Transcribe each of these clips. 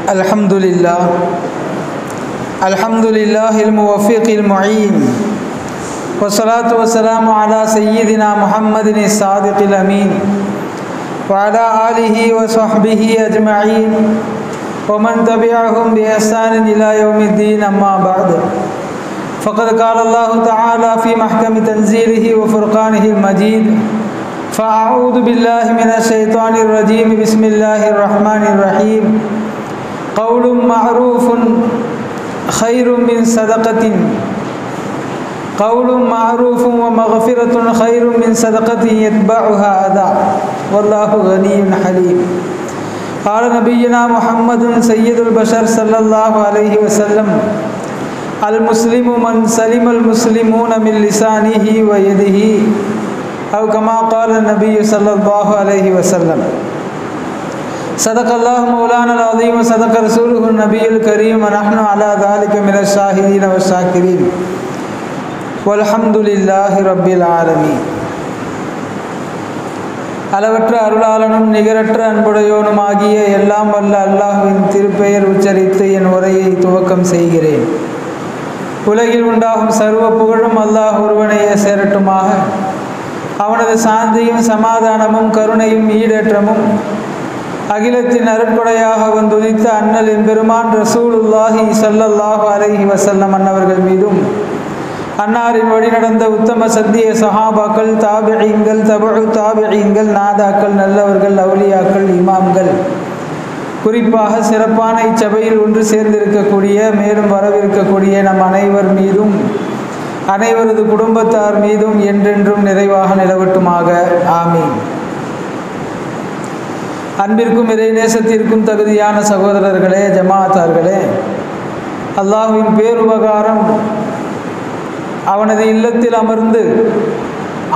Alhamdulillah, Alhamdulillahil muwaffiqil mu'in, wassalatu wassalamu ala sayyidina Muhammadin as-sadiqil amin, wa ala alihi wa sahbihi ajma'in, wa man tabi'ahum bi ihsanin ila yawmiddin, amma ba'd. Faqad qala Allah ta'ala fi mahkami tanzilihi wa furqanihil majid. Fa'a'udhu billahi minash shaitanir rajim. Bismillahir rahmanir rahim. Qawlun ma'rufun khairun min sadaqatin. Qawlun ma'rufun wa maghfiratun khairun min sadaqatin yatba'uha adha. Wallahu ghaniyyun halim. Qala nabiyyuna Muhammadun sayyidul bashar sallallahu alayhi wa sallam. Al-muslimu man salima al-muslimuna min lisanihi wa yadihi. Aw kama qala an-nabiy sallallahu alayhi wa sallam. Sadaqallahu mawlana al-azim wa sadaqa rasuluhu an-nabiyyul kareem wa nahnu ala dhalika min ash-shahidin wa ash-shakirin. Walhamdulillahi rabbil alamin. அளவற்ற அருளாளனும் நிகரற்ற அன்புடையோனுமாகிய எல்லாம் வல்ல அல்லாஹ்வின் திருப்பெயர் உச்சரித்து என் உரையை துவக்கம் செய்கிறேன். உலகில் உண்டாகும் சர்வ புகழும் அல்லாஹ் ஒருவனையே சேரட்டுமாக. அவனது சாந்தியும் சமாதானமும் கருணையும் ஈடேற்றமும் அகிலத்தின் அருட்கொடையாக வந்துதித்த அண்ணல் எம்பெருமான் ரசூலுல்லாஹி ஸல்லல்லாஹு அலைஹி வஸல்லம் அன்னவர்கள் மீதும், அன்னாரின் வழி நடந்த உத்தம சத்திய சஹாபாக்கள், தாபிஈன்கள், தபஉ தாபிஈன்கள், நாதாக்கள், நல்லவர்கள், அவுலியாக்கள், இமாம்கள், குறிப்பாக சிறப்பான இச்சபையில் ஒன்று சேர்ந்திருக்கக்கூடிய மேலும் வரவிருக்கக்கூடிய நம் அனைவர் மீதும் அனைவரது குடும்பத்தார் மீதும் என்றென்றும் நிறைவாக நிலவட்டுமாக. ஆமீன். அன்பிற்கும் இறைநேசத்திற்கும் தகுதியான சகோதரர்களே, ஜமாத்தார்களே, அல்லாஹ்வின் பேருபகாரம் அவனது இல்லத்தில் அமர்ந்து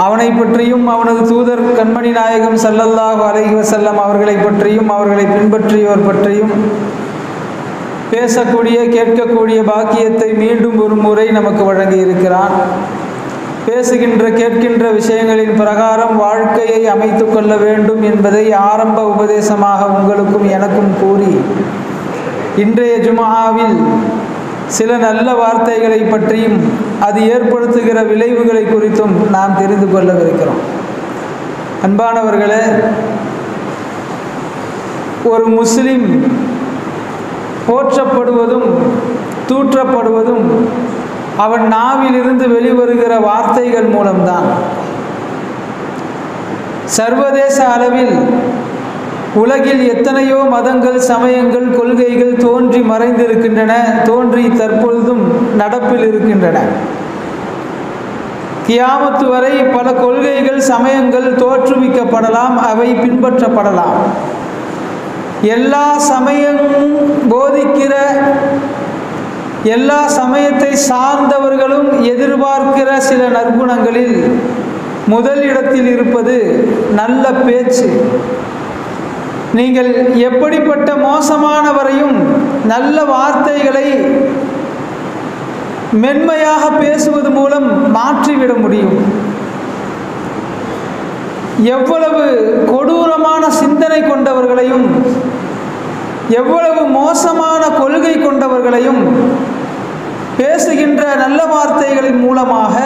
அவனை பற்றியும் அவனது தூதர் கண்மணி நாயகம் ஸல்லல்லாஹு அலைஹி வஸல்லம் அவர்களை பற்றியும் அவர்களை பின்பற்றியோர் பற்றியும் பேசக்கூடிய கேட்கக்கூடிய பாக்கியத்தை மீண்டும் ஒரு முறை நமக்கு வழங்கி இருக்கிறான். பேசுகின்ற கேட்கின்ற விஷயங்களின் பிரகாரம் வாழ்க்கையை அமைத்து கொள்ள வேண்டும் என்பதை ஆரம்ப உபதேசமாக உங்களுக்கும் எனக்கும் கூறி, இன்றைய ஜும்ஆவில் சில நல்ல வார்த்தைகளை பற்றியும் அது ஏற்படுத்துகிற விளைவுகளை குறித்தும் நாம் தெரிந்து கொள்ளவிருக்கிறோம். அன்பானவர்களே, ஒரு முஸ்லிம் போற்றப்படுவதும் தூற்றப்படுவதும் அவன் நாவிலிருந்து வெளிவருகிற வார்த்தைகள் மூலம்தான். சர்வதேச அளவில் உலகில் எத்தனையோ மதங்கள், சமயங்கள், கொள்கைகள் தோன்றி மறைந்திருக்கின்றன, தோன்றி தற்பொழுதும் நடப்பில் இருக்கின்றன. கியாமத்து வரை பல கொள்கைகள், சமயங்கள் தோற்றுவிக்கப்படலாம், அவை பின்பற்றப்படலாம். எல்லா சமயமும் போதிக்கிற, எல்லா சமயத்தை சார்ந்தவர்களும் எதிர்பார்க்கிற சில நற்குணங்களில் முதல் இடத்தில் இருப்பது நல்ல பேச்சு. நீங்கள் எப்படிப்பட்ட மோசமானவரையும் நல்ல வார்த்தைகளை மென்மையாக பேசுவது மூலம் மாற்றிவிட முடியும். எவ்வளவு கொடூரமான சிந்தனை கொண்டவர்களையும், எவ்வளவு மோசமான கொள்கை கொண்டவர்களையும் பேசுகின்ற நல்ல வார்த்தைகளின் மூலமாக,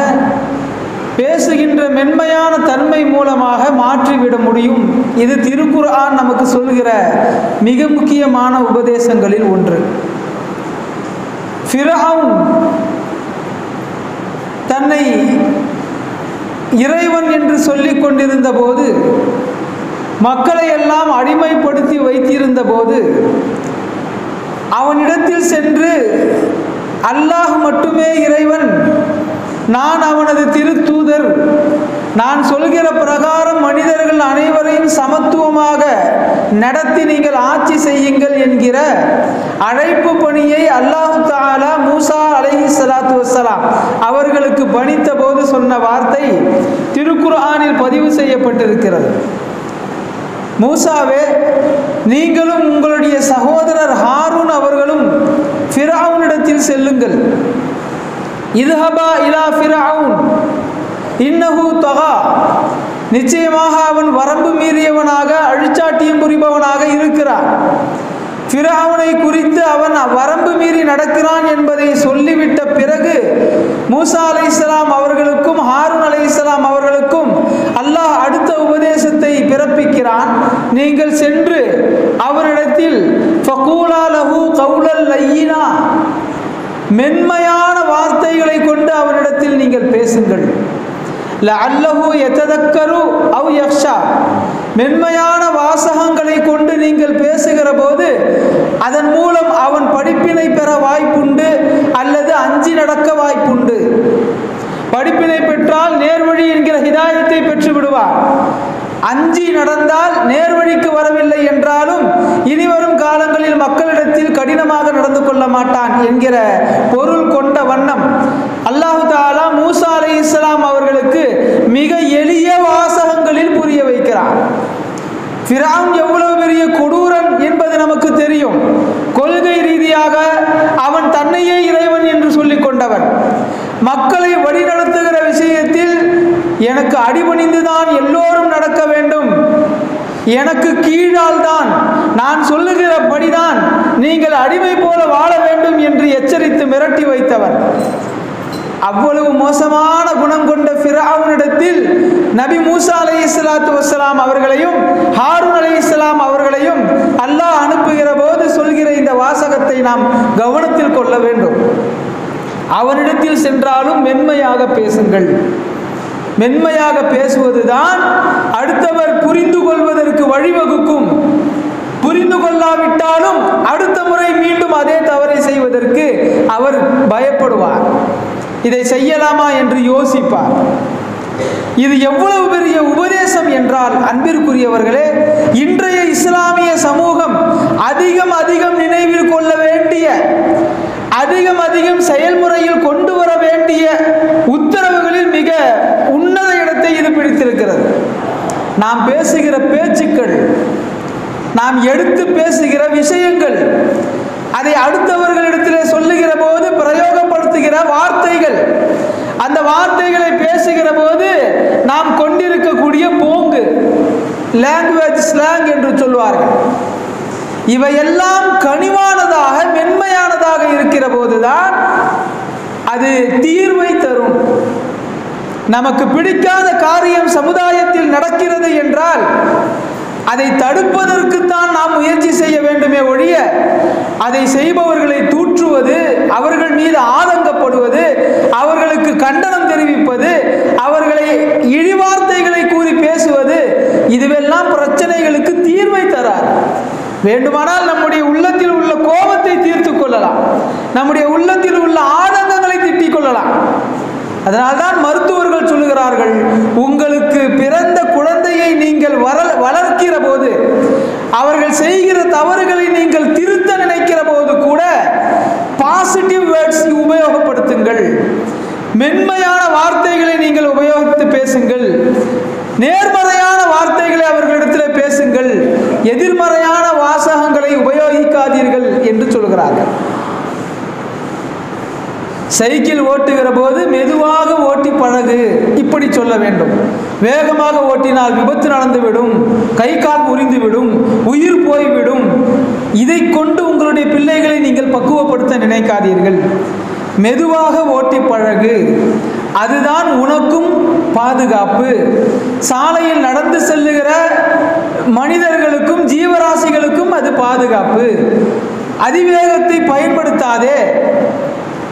பேசுகின்ற மென்மையான தன்மை மூலமாக மாற்றிவிட முடியும். இது திருக்குர்ஆன் நமக்கு சொல்கிற மிக முக்கியமான உபதேசங்களில் ஒன்று. ஃபிரௌன் தன்னை இறைவன் என்று சொல்லிக் கொண்டிருந்த போது, மக்களை எல்லாம் அடிமைப்படுத்தி வைத்திருந்த போது, அவனிடத்தில் சென்று அல்லாஹ் மட்டுமே இறைவன், நான் அவனது திருத்தூதர், நான் சொல்கிற பிரகாரம் மனிதர்கள் அனைவரையும் சமத்துவமாக நடத்தி நீங்கள் ஆட்சி செய்யுங்கள் என்கிற அழைப்பு பணியை அல்லாஹ் தஆலா மூசா அலைஹிஸ்ஸலாத்து வஸ்ஸலாம் அவர்களுக்கு பணித்த போது சொன்ன வார்த்தை திருக்குர்ஆனில் பதிவு செய்யப்பட்டிருக்கிறது. மூசாவே, நீங்களும் உங்களுடைய சகோதரர் ஹாரூன் அவர்களும் ஃபிரௌனிடத்தில் செல்லுங்கள். இத்ஹபா இலா ஃபிரௌன் இன்னஹு தகா, நிச்சயமாக அவன் வரம்பு மீறியவனாக அழிச்சாட்டியம் புரிபவனாக இருக்கிறான். ஃபிரௌனை குறித்து அவன் வரம்பு மீறி நடக்கிறான் என்பதை சொல்லிவிட்ட பிறகு மூசா அலைஹிஸ்ஸலாம் அவர்களுக்கும் ஹாரூன் அலைஹிஸ்ஸலாம் அவர்களுக்கும் அல்லாஹ் அடுத்த உபதேசத்தை பிறப்பிக்கிறான். நீங்கள் சென்று அவரிடத்தில் ஃபகூலா லஹு கௌலல் லையினா, மென்மையான வார்த்தைகளை கொண்டு அவரிடத்தில் நீங்கள் பேசுங்கள். லஅல்லஹு யததக்கரு அவ் யக்ஷா, மென்மையான வாசகங்களை கொண்டு நீங்கள் பேசுகிற போது அதன் மூலம் அவன் படிப்பினை பெற வாய்ப்புண்டு அல்லது அஞ்சி நடக்க வாய்ப்புண்டு. படிப்பினை பெற்றால் நேர்வழி என்கிற ஹிதாயத்தை பெற்று விடுவார். அஞ்சி நடந்தால் நேர்வழிக்கு வரவில்லை என்றாலும் இனிவரும் காலங்களில் மக்களிடத்தில் கடினமாக நடந்து கொள்ள மாட்டான் என்கிற பொருள் கொண்ட வண்ணம் அல்லாஹு தஆலா மூசா அலைஹிஸ்ஸலாம் அவர்களுக்கு மிக எளிய வாசகங்களில் புரிய வைக்கிறார். ஃபிரௌன் எவ்வளவு பெரிய கொடூரன் என்பது நமக்கு தெரியும். கொள்கை ரீதியாக அவன் தன்னையே இறைவன் என்று சொல்லிக் கொண்டவன். மக்களை வழிநடத்துகிற விஷயத்தில் எனக்கு அடிபணிந்துதான் எல்லோரும் நடக்க வேண்டும், எனக்கு கீழால் தான், நான் சொல்லுகிறபடிதான் நீங்கள் அடிமை போல வாழ வேண்டும் என்று எச்சரித்து மிரட்டி வைத்தவன். அவ்வளவு மோசமான குணம் கொண்ட ஃபிரௌனிடத்தில் நபி மூசா அலைஹிஸ்ஸலாத்து வஸ்ஸலாம் அவர்களையும் ஹாரூன் அலைஹிஸ்ஸலாம் அவர்களையும் அல்லாஹ் அனுப்புகிற போது சொல்கிற இந்த வாசகத்தை நாம் கவனத்தில் கொள்ள வேண்டும். அவனிடத்தில் சென்றாலும் மென்மையாக பேசுங்கள். மென்மையாக பேசுவதுதான் அடுத்தவர் புரிந்து கொள்வதற்கு வழிவகுக்கும். புரிந்து கொள்ளாவிட்டாலும் அடுத்த முறை மீண்டும் அதே தவறை செய்வதற்கு அவர் பயப்படுவார். இதை செய்யலாமா என்று யோசிப்பார். இது எவ்வளவு பெரிய உபதேசம் என்றால் அன்பிற்குரியவர்களே, இன்றைய இஸ்லாமிய சமூகம் அதிகம் நினைவில் கொள்ள வேண்டிய, அதிகம் செயல்முறையில் கொண்டு வர வேண்டிய உத்தரவுகளில் மிக உன்னத இடத்தை இது பிடித்திருக்கிறது. நாம் பேசுகிற பேச்சுக்கள், நாம் எடுத்து பேசுகிற விஷயங்கள், அதை அடுத்தவர்களிடத்திலே சொல்லுகிற போது பிரயோகப்படுத்துகிற வார்த்தைகள், அந்த வார்த்தைகளை பேசுகிற போது நாம் கொண்டிருக்கக்கூடிய போங்கு, லாங்குவேஜ் ஸ்லாங் என்று சொல்வார்கள், இவையெல்லாம் கனிவானதாக மென்மையானதாக இருக்கிற போதுதான் அது தீர்வை தரும். நமக்கு பிடிக்காத காரியம் சமுதாயத்தில் நடக்கிறது என்றால் அதை தடுப்பதற்குத்தான் நாம் முயற்சி செய்ய வேண்டுமே ஒழிய அதை செய்பவர்களை தூற்றுவது, அவர்கள் மீது ஆதங்கப்படுவது, அவர்களுக்கு கண்டனம் தெரிவிப்பது, அவர்களை இழிவார்த்தைகளை கூறி பேசுவது, இதுவெல்லாம் பிரச்சனைகளுக்கு தீர்வை தராது. வேண்டுமானால் நம்முடைய உள்ளத்தில் உள்ள கோபத்தை தீர்த்து கொள்ளலாம், நம்முடைய உள்ளத்தில் உள்ள ஆதங்கங்களை திட்டிக் கொள்ளலாம். அதனால்தான் மருத்துவர்கள் சொல்லுகிறார்கள், உங்களுக்கு பிறந்த குழந்தையை நீங்கள் வளர்க்கிற போது, அவர்கள் செய்கிற தவறுகளை நீங்கள் திருத்த நினைக்கிற போது கூட பாசிட்டிவ் வேர்ட்ஸ் உபயோகப்படுத்துங்கள், மென்மையான வார்த்தைகளை நீங்கள் உபயோகித்து பேசுங்கள், நேர்மறையான வார்த்தைகளை அவர்களிடத்தில் பேசுங்கள், எதிர்மறையான வாசகங்களை உபயோகிக்காதீர்கள் என்று சொல்கிறார்கள். சைக்கிள் ஓட்டுகிற போது மெதுவாக ஓட்டி பழகு, இப்படி சொல்ல வேண்டும். வேகமாக ஓட்டினால் விபத்து நடந்துவிடும், கை கால் முறிந்துவிடும், உயிர் போய்விடும். இதை கொண்டு உங்களுடைய பிள்ளைகளை நீங்கள் பக்குவப்படுத்த நினைக்காதீர்கள். மெதுவாக ஓட்டி பழகு, அதுதான் உனக்கும் பாதுகாப்பு. சாலையில் நடந்து செல்லுகிற மனிதர்களுக்கும் ஜீவராசிகளுக்கும் அது பாதுகாப்பு. அதிவேகத்தை பயன்படுத்தாதே.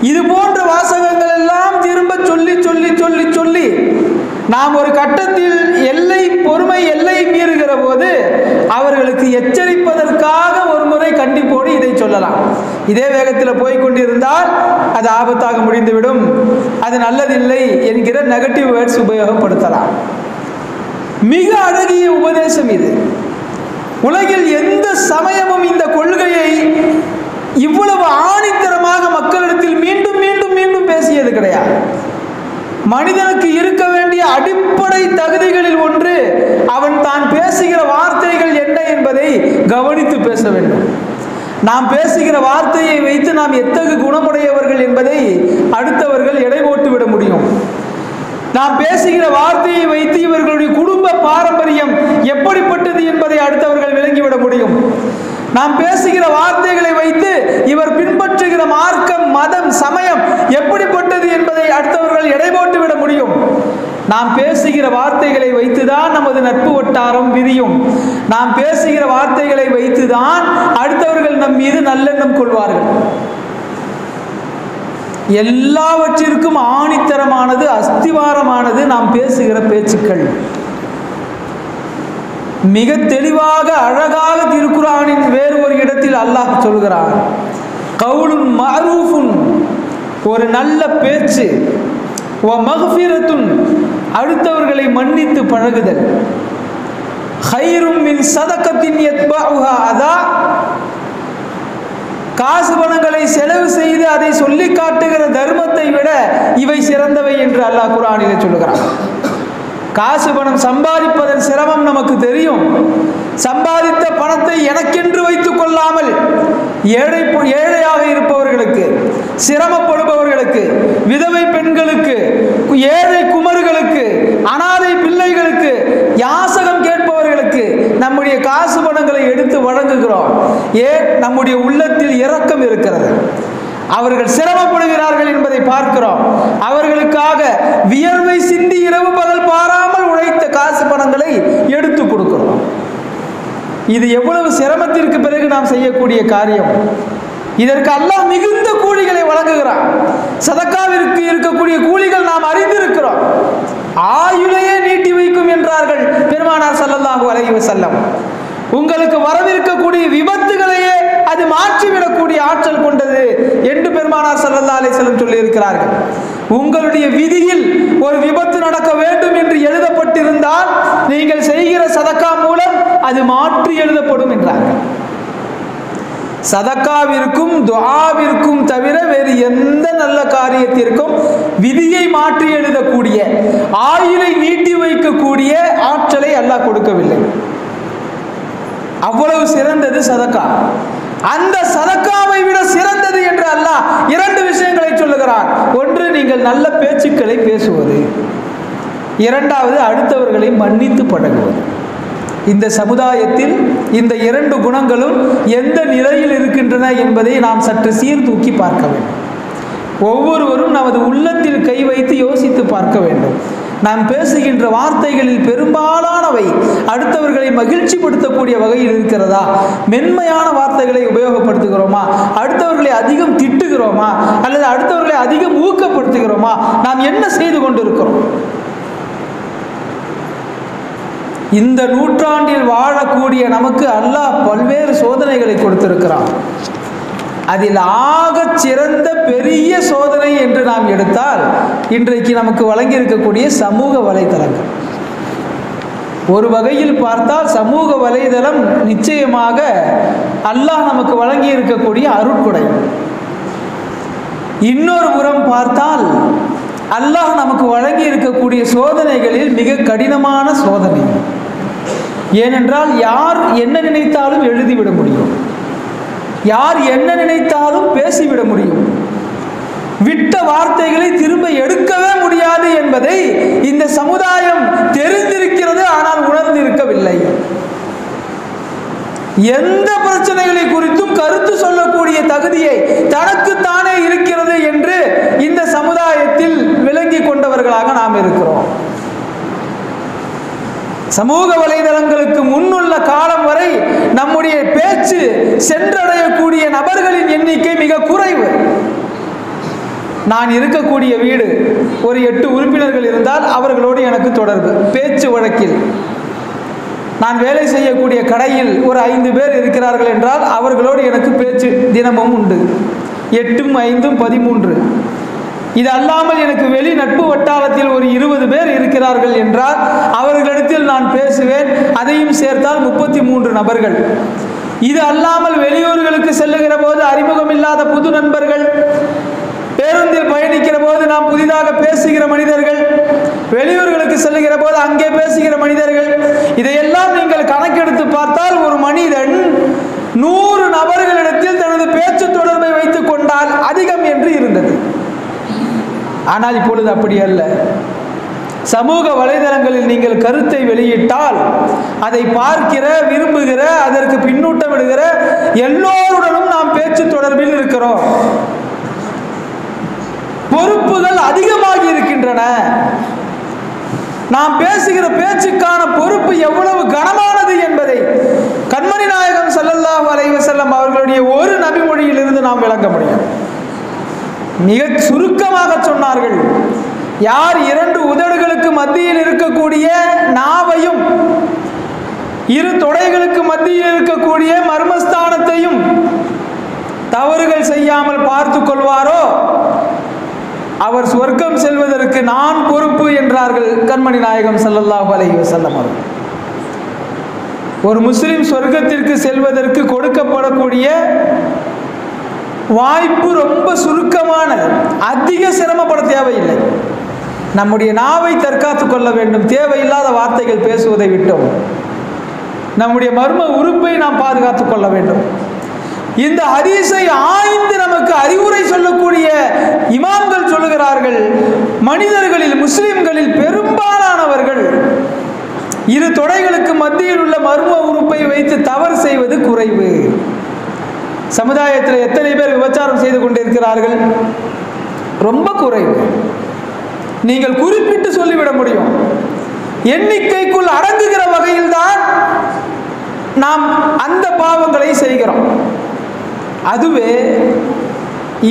இது போன்ற வாசகங்கள் எல்லாம் திரும்ப சொல்லி சொல்லி சொல்லி சொல்லி நாம் ஒரு கட்டத்தில் பொறுமை எல்லை மீறுகிற போது அவர்களுக்கு எச்சரிப்பதற்காக ஒரு முறை கண்டிப்போடு இதை சொல்லலாம். இதே வேகத்தில் போய்கொண்டிருந்தால் அது ஆபத்தாக முடிந்துவிடும், அது நல்லதில்லை என்கிற நெகட்டிவ் வேர்ட்ஸ் உபயோகப்படுத்தலாம். மிக அழகிய உபதேசம் இது. உலகில் எந்த சமயமும் இந்த கொள்கையை இவ்வளவு ஆணித்தரமாக மக்களிடத்தில் மீண்டும் மீண்டும் மீண்டும் பேசியது கிடையாது. மனிதனுக்கு இருக்க வேண்டிய அடிப்படை தகுதிகளில் ஒன்று அவன் தான் பேசுகிற வார்த்தைகள் என்ன என்பதை கவனித்து பேச வேண்டும். நாம் பேசுகிற வார்த்தையை வைத்து நாம் எத்தகைய குணமுடையவர்கள் என்பதை அடுத்தவர்கள் எடை போட்டு விட முடியும். நாம் பேசுகிற வார்த்தையை வைத்து இவர்களுடைய குடும்ப பாரம்பரியம் எப்படிப்பட்டது என்பதை அடுத்தவர்கள் விளங்கிவிட முடியும். நாம் பேசுகிற வார்த்தைகளை வைத்து இவர் பின்பற்றுகிற மார்க்கம், மதம், சமயம் எப்படிப்பட்டது என்பதை அடுத்தவர்கள் எடை போட்டு விட முடியும். நாம் பேசுகிற வார்த்தைகளை வைத்துதான் நமது நட்பு வட்டாரம் விரியும். நாம் பேசுகிற வார்த்தைகளை வைத்துதான் அடுத்தவர்கள் நம் மீது நல்லெண்ணம் கொள்வார்கள். எல்லாவற்றிற்கும் ஆணித்தரமானது, அஸ்திவாரமானது நாம் பேசுகிற பேச்சுக்கள். மிக தெளிவாக அழகாக திருக்குர்ஆனின் வேறு ஒரு இடத்தில் அல்லாஹ் சொல்கிறார், கவுலுன் மஅரூஃபுன், ஒரு நல்ல பேச்சு, வ மக்ஃபிரத்துன், அடுத்தவர்களை மன்னித்து பழகுதல், ஹைரும் மின் சதகத்தின் யத்பஉஹா அதா, காசு பணங்களை செலவு செய்து அதை சொல்லி காட்டுகிற தர்மத்தை விட இவை சிறந்தவை என்று அல்லாஹ் குர்ஆனிலே சொல்கிறான். காசு பணம் சம்பாதிப்பதன் சிரமம் நமக்கு தெரியும். சம்பாதித்த பணத்தை எனக்கென்று வைத்துக் கொள்ளாமல் ஏழையாக இருப்பவர்களுக்கு, சிரமப்படுபவர்களுக்கு, விதவை பெண்களுக்கு, ஏழை குமர்களுக்கு, அனாதை பிள்ளைகளுக்கு, யாசகம் கேட்பவர்களுக்கு நம்முடைய காசு பணங்களை எடுத்து வழங்குகிறோம். ஏன்? நம்முடைய உள்ளத்தில் இரக்கம் இருக்கிறது. அவர்கள் சிரமப்படுகிறார்கள் என்பதை பார்க்கிறோம். அவர்களுக்காக வியர்வை சிந்தி இரவு பகல் பாராமல் உழைத்த காசு பணங்களை எடுத்து கொடுக்கிறோம். இது எவ்வளவு சிரமத்திற்கு பிறகு நாம் செய்யக்கூடிய காரியம். இதற்கு அல்லாஹ் மிகுந்த கூலிகளை வழங்குகிறான். சதக்காவிற்கு இருக்கக்கூடிய கூலிகள் நாம் அறிந்திருக்கிறோம். ஆயுளையே நீட்டி வைக்கும் என்றார்கள் பெருமானார் ஸல்லல்லாஹு அலைஹி வஸல்லம். உங்களுக்கு வரவிருக்கக்கூடிய விபத்துகளையே அது மாற்றிவிடக்கூடிய ஆற்றல் கொண்டது என்று பெருமானார் ஸல்லல்லாஹு அலைஹி வஸல்லம் சொல்லி இருக்கிறார்கள். உங்களுடைய விதியில் ஒரு விபத்து நடக்க வேண்டும் என்று எழுதப்பட்டிருந்தால் நீங்கள் செய்கிற சதக்கா மூலம் அது மாற்றி எழுதப்படும் என்றார்கள். சதக்காவிற்கும் துஆவிற்கும் தவிர வேறு எந்த நல்ல காரியத்திற்கும் விதியை மாற்றி எழுதக்கூடிய, ஆயுளை நீட்டி வைக்கக்கூடிய ஆற்றலை அல்லாஹ் கொடுக்கவில்லை. அவ்வளவு சிறந்தது சதக்கா. அந்த சதக்காவை விட சிறந்தது என்று அல்லாஹ் இரண்டு விஷயங்களை சொல்லுகிறான். ஒன்று, நீங்கள் நல்ல பேச்சுக்களை பேசுவது. இரண்டாவது, அடுத்தவர்களை மன்னித்து பழகுவது. இந்த சமுதாயத்தில் இந்த இரண்டு குணங்களும் எந்த நிலையில் இருக்கின்றன என்பதை நாம் சற்று சீர்தூக்கி பார்க்க வேண்டும். ஒவ்வொருவரும் நமது உள்ளத்தில் கை வைத்து யோசித்து பார்க்க வேண்டும். நாம் பேசுகின்ற வார்த்தைகளில் பெரும்பாலானவை அடுத்தவர்களை மகிழ்ச்சிப்படுத்தக்கூடிய வகையில் இருக்கிறதா? மென்மையான வார்த்தைகளை உபயோகப்படுத்துகிறோமா? அடுத்தவர்களை அதிகம் திட்டுகிறோமா? அல்லது அடுத்தவர்களை அதிகம் ஊக்கப்படுத்துகிறோமா? நாம் என்ன செய்து கொண்டிருக்கிறோம்? இந்த நூற்றாண்டில் வாழக்கூடிய நமக்கு அல்லாஹ் பல்வேறு சோதனைகளை கொடுத்திருக்கிறான். அதில் ஆகச் சிறந்த பெரிய சோதனை என்று நாம் எடுத்தால் இன்றைக்கு நமக்கு வழங்கி இருக்கக்கூடிய சமூக வலைதளங்கள். ஒரு வகையில் பார்த்தால் சமூக வலைதளம் நிச்சயமாக அல்லாஹ் நமக்கு வழங்கி இருக்கக்கூடிய அருட்கொடை. இன்னொரு புறம் பார்த்தால் அல்லாஹ் நமக்கு வழங்கி இருக்கக்கூடிய சோதனைகளில் மிக கடினமான சோதனை. ஏனென்றால் யார் என்ன நினைத்தாலும் எழுதிவிட முடியும், யார் என்ன நினைத்தாலும் பேசிவிட முடியும். விட்ட வார்த்தைகளை திரும்ப எடுக்கவே முடியாது என்பதை இந்த சமுதாயம் தெரிந்திருக்கிறது, ஆனால் உணர்ந்திருக்கவில்லை. எந்த பிரச்சனைகளை குறித்தும் கருத்து சொல்லக்கூடிய தகுதியை தனக்குத்தானே இருக்கிறது என்று இந்த சமுதாயத்தில் விளங்கி கொண்டவர்களாக நாம் இருக்கிறோம். சமூக வலைதளங்களுக்கு முன்னுள்ள காலம் வரை நம்முடைய பேச்சு சென்றடையக்கூடிய நபர்களின் எண்ணிக்கை மிக குறைவு. நான் இருக்கக்கூடிய வீடு ஒரு 8 உறுப்பினர்கள் இருந்தால் அவர்களோடு எனக்கு தொடர்பு பேச்சு வழக்கில். நான் வேலை செய்யக்கூடிய கடையில் ஒரு 5 பேர் இருக்கிறார்கள் என்றால் அவர்களோடு எனக்கு பேச்சு தினமும் உண்டு. 8 5 13. இது அல்லாமல் எனக்கு வெளி நட்பு வட்டாரத்தில் ஒரு 20 பேர் இருக்கிறார்கள் என்றால் அவர்களிடத்தில் நான் பேசுவேன். அதையும் சேர்த்தால் 33 நபர்கள். இது அல்லாமல் வெளியூர்களுக்கு செல்லுகிற போது அறிமுகம் இல்லாத புது நண்பர்கள், பேருந்தில் பயணிக்கிற போது நாம் புதிதாக பேசுகிற மனிதர்கள், வெளியூர்களுக்கு செல்லுகிற போது அங்கே பேசுகிற மனிதர்கள், இதையெல்லாம் நீங்கள் கணக்கெடுத்து பார்த்தால் ஒரு மனிதன் 100 நபர்களிடத்தில் தனது பேச்சு தொடர்பை வைத்துக் கொண்டால் அதிகம் என்று இருந்தது. ஆனால் இப்பொழுது அப்படி அல்ல. சமூக வலைதளங்களில் நீங்கள் கருத்தை வெளியிட்டால் அதை பார்க்கிற, விரும்புகிற, அதற்கு பின்னூட்டம் விடுகிற எல்லோருடனும் நாம் பேச்சு தொடர்பில் இருக்கிறோம். பொறுப்புகள் அதிகமாகி இருக்கின்றன. நாம் பேசுகிற பேச்சுக்கான பொறுப்பு எவ்வளவு கனமானது என்பதை கண்மணி நாயகம் ஸல்லல்லாஹு அலைஹி வஸல்லம் அவர்களுடைய ஒரு நபிமொழியிலிருந்து நாம் விளங்க முடியும். மிக சுருக்கமாக சொன்னார்கள், யார் இரண்டு உதடுகளுக்கு மத்தியில் இருக்கக்கூடிய நாவையும் இரு தொடைகளுக்கு மத்தியில் இருக்கக்கூடிய மர்மஸ்தானத்தையும் தவறுகள் செய்யாமல் பார்த்து கொள்வாரோ அவர் சொர்க்கம் செல்வதற்கு நான் பொறுப்பு என்றார்கள் கண்மணி நாயகம் ஸல்லல்லாஹு அலைஹி வஸல்லம் அவர்கள். ஒரு முஸ்லிம் சொர்க்கத்திற்கு செல்வதற்கு கொடுக்கப்படக்கூடிய வாய்ப்பு ரொம்ப சுருக்கமானது. அதிக சிரமப்பட தேவையில்லை. நம்முடைய நாவை தற்காத்து கொள்ள வேண்டும். தேவையில்லாத வார்த்தைகள் பேசுவதை விட்டோம். நம்முடைய மர்ம உறுப்பை நாம் பாதுகாத்துக் கொள்ள வேண்டும். இந்த ஹதீஸை ஆய்ந்து நமக்கு அறிவுரை சொல்லக்கூடிய இமாம்கள் சொல்லுகிறார்கள், மனிதர்களில், முஸ்லிம்களில் பெரும்பாலானவர்கள் இரு தொடைகளுக்கு மத்தியில் உள்ள மர்ம உறுப்பை வைத்து தவறு செய்வது குறைவு. சமுதாயத்தில் எத்தனை பேர் விபச்சாரம் செய்து கொண்டிருக்கிறார்கள்? ரொம்ப குறைவு. நீங்கள் குறிப்பிட்டு சொல்லிவிட முடியும். எண்ணிக்கைக்குள் அடங்குகிற வகையில் தான் நாம் அந்த பாவங்களை செய்கிறோம். அதுவே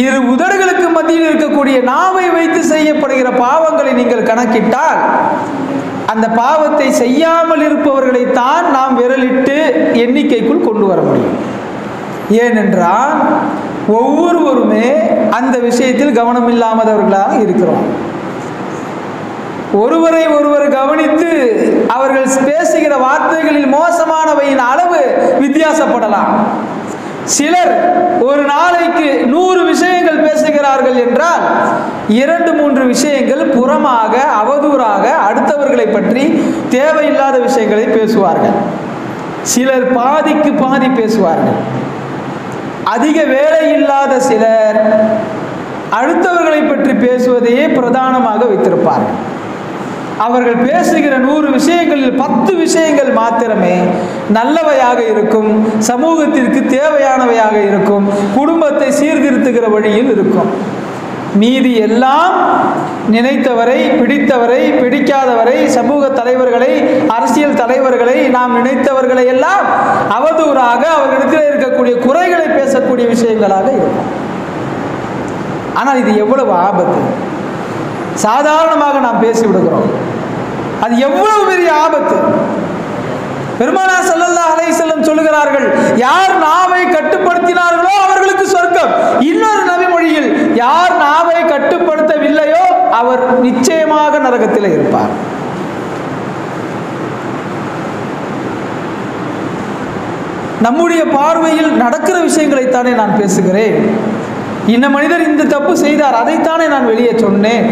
இரு உதடுகளுக்கு மத்தியில் இருக்கக்கூடிய நாவை வைத்து செய்யப்படுகிற பாவங்களை நீங்கள் கணக்கிட்டால் அந்த பாவத்தை செய்யாமல் இருப்பவர்களைத்தான் நாம் விரலிட்டு எண்ணிக்கைக்குள் கொண்டு வர முடியும். ஏனென்றால் ஒவ்வொருவருமே அந்த விஷயத்தில் கவனம் இல்லாதவர்களாக இருக்கிறோம். ஒருவரை ஒருவர் கவனித்து அவர்கள் பேசுகிற வார்த்தைகளில் மோசமானவையின் அளவு வித்தியாசப்படலாம். சிலர் ஒரு நாளைக்கு 100 விஷயங்கள் பேசுகிறார்கள் என்றால் 2-3 விஷயங்கள் புறமாக, அவதூறாக, அடுத்தவர்களை பற்றி தேவையில்லாத விஷயங்களை பேசுவார்கள். சிலர் பாதிக்கு பாதி பேசுவார்கள். அதிக வேலை இல்லாத சிலர் அடுத்தவர்களை பற்றி பேசுவதையே பிரதானமாக வைத்திருப்பார்கள். அவர்கள் பேசுகிற 100 விஷயங்களில் 10 விஷயங்கள் மாத்திரமே நல்லவையாக இருக்கும், சமூகத்திற்கு தேவையானவையாக இருக்கும், குடும்பத்தை சீர்திருத்துகிற வழியில் இருக்கும். மீதி எல்லாம் நினைத்தவரை, பிடித்தவரை, பிடிக்காதவரை, சமூக தலைவர்களை, அரசியல் தலைவர்களை, நாம் நினைத்தவர்களை எல்லாம் அவதூறாக, அவர்களிடத்தில் இருக்கக்கூடிய குறைகளை பேசக்கூடிய விஷயங்களாக இருக்கும். ஆனால் இது எவ்வளவு ஆபத்து! சாதாரணமாக நாம் பேசிவிடுகிறோம். அது எவ்வளவு பெரிய ஆபத்து! பெருமானார் ஸல்லல்லாஹு அலைஹி வஸல்லம் சொல்லுகிறார்கள், யார் நாவை கட்டுப்படுத்தினார்களோ அவர்களுக்கு சொர்க்கம். இன்னொரு நபிமொழியில், யார் நாவை கட்டுப்படுத்தவில்லையோ அவர் நிச்சயமாக நரகத்தில் இருப்பார். நம்முடைய பார்வையில் நடக்கிற விஷயங்களைத்தானே நான் பேசுகிறேன். இந்த மனிதர் இந்த தப்பு செய்தார், அதைத்தானே நான் வெளியே சொன்னேன்.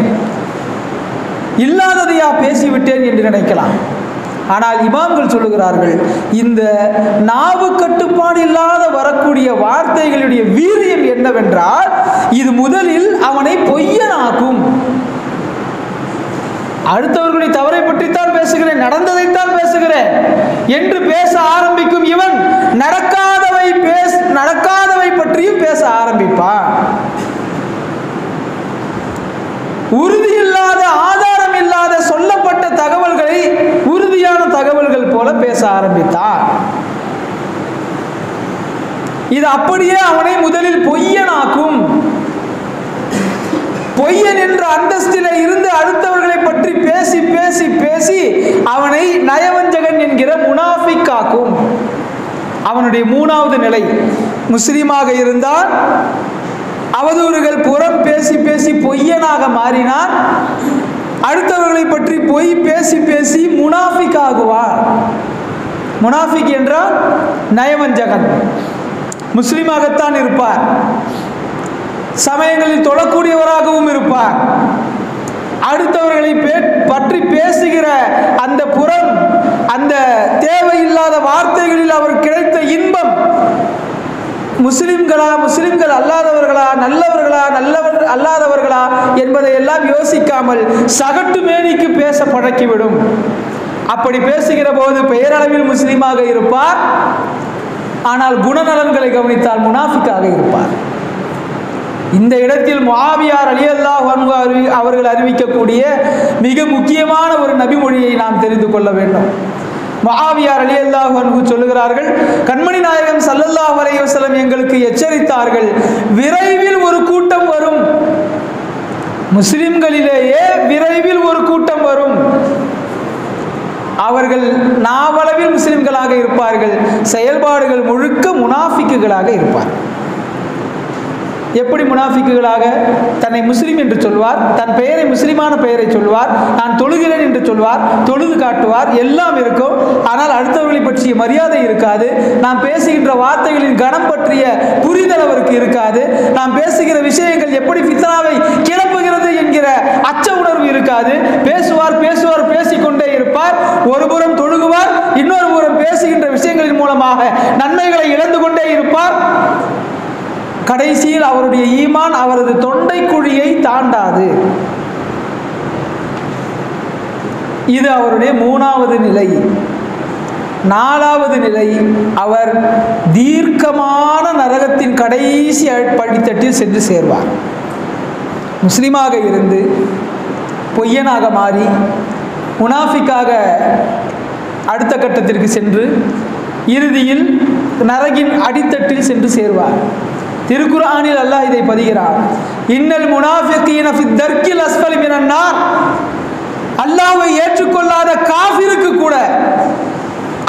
இல்லாததையா பேசிவிட்டேன் என்று நினைக்கலாம். ஆனால் இமாம்கள் சொல்லுகிறார்கள், இந்த நாவு கட்டுப்பாடு இல்லாத வரக்கூடிய வார்த்தைகளுடைய வீரியம் என்னவென்றால், இது முதலில் அவனை பொய்யனாக்கும். அடுத்தவர்களுடைய தவறை பற்றித்தான் பேசுகிறேன், நடந்ததைத்தான் பேசுகிறேன் என்று பேச ஆரம்பிக்கும் இவன் நடக்காதவை பற்றியும் பேச ஆரம்பிப்பான். உறுதியில்லாத, ஆதாரம் இல்லாத சொல்லப்பட்ட தகவல்களை உறுதியான தகவல்கள் போல பேச ஆரம்பித்தான். இது அப்படியே அவனை முதலில் பொய்யனாக்கும். பொய்யன் என்ற அந்தஸ்தில இருந்து அடுத்தவர்களை பற்றி பேசி பேசி பேசி அவனை நயவஞ்சகன் என்கிற முனாஃபிக் ஆக்கும். அவனுடைய 3வது நிலை, முஸ்லிமாக இருந்தால் அவதூறுகள் புறம் பேசி பேசி பொய்யனாக மாறினான். அடுத்தவர்களை பற்றி பொய் பேசி பேசி முனாஃபிக் ஆகுவார். முனாஃபிக் என்றால் நயவஞ்சகன். முஸ்லிமாகத்தான் இருப்பார், சமயங்களில் தொழக்கூடியவராகவும் இருப்பார். அடுத்தவர்களை பற்றி பேசுகிற அந்த புறம், அந்த தேவையில்லாத வார்த்தைகளில் அவர் கிடைத்த இன்பம் முஸ்லிம்கள் அல்லாதவர்களா, நல்லவர்களா, நல்லவர் அல்லாதவர்களா என்பதை எல்லாம் யோசிக்காமல் சகட்டு மேனிக்கு பேச பழக்கிவிடும். அப்படி பேசுகிற போது பெயரளவில் முஸ்லீமாக இருப்பார், ஆனால் குணநலன்களை கவனித்தால் முனாஃபிக்காக இருப்பார். இந்த இடத்தில் முஆவியா ரலியல்லாஹு அன்ஹு அவர்கள் அறிவிக்கக்கூடிய மிக முக்கியமான ஒரு நபிமொழியை நாம் தெரிந்து கொள்ள வேண்டும். முஆவியா ரலியல்லாஹு அன்ஹு சொல்லுகிறார்கள், கண்மணி நாயகம் ஸல்லல்லாஹு அலைஹி வஸல்லம் எங்களுக்கு எச்சரித்தார்கள், விரைவில் ஒரு கூட்டம் வரும், முஸ்லிம்களிலேயே விரைவில் ஒரு கூட்டம் வரும், அவர்கள் நாவளவில் முஸ்லிம்களாக இருப்பார்கள், செயல்பாடுகள் முழுக்க முனாஃபிக்குகளாக இருப்பார்கள். எப்படி முனாஃபிக்குகளாக? தன்னை முஸ்லீம் என்று சொல்வார், தன் பெயரை முஸ்லிமான பெயரை சொல்வார், நான் தொழுகிறேன் என்று சொல்வார், தொழுது காட்டுவார், எல்லாம் இருக்கும். ஆனால் அடுத்தவர்களை பற்றிய மரியாதை இருக்காது. நாம் பேசுகின்ற வார்த்தைகளின் கணம் பற்றிய புரிதல் அவருக்கு இருக்காது. நாம் பேசுகிற விஷயங்கள் எப்படி ஃபித்னாவை கிளப்புகிறது என்கிற அச்ச உணர்வு இருக்காது. பேசுவார் பேசுவார் பேசிக்கொண்டே இருப்பார். ஒரு புறம் தொழுகுவார், இன்னொரு புறம் பேசுகின்ற விஷயங்களின் மூலமாக நன்மைகளை இழந்து கொண்டே இருப்பார். கடைசியில் அவருடைய ஈமான் அவரது தொண்டை குழியை தாண்டாது. இது அவருடைய 3வது நிலை. 4வது நிலை, அவர் தீர்க்கமான நரகத்தின் கடைசி படித்தட்டில் சென்று சேர்வார். முஸ்லிமாக இருந்து பொய்யனாக மாறி முனாஃபிக்காக அடுத்த கட்டத்திற்கு சென்று இறுதியில் நரகின் அடித்தட்டில் சென்று சேர்வார். திருக்குர்ஆனில் அல்லாஹ் இதை பதிகிறார், இன்னல் முனாஃபிகீன ஃபி தர்கில் அஸ்ஃபலி மினன் நார். அல்லாஹ்வை ஏற்றுக்கொள்ளாத காஃபிருக்கு கூட,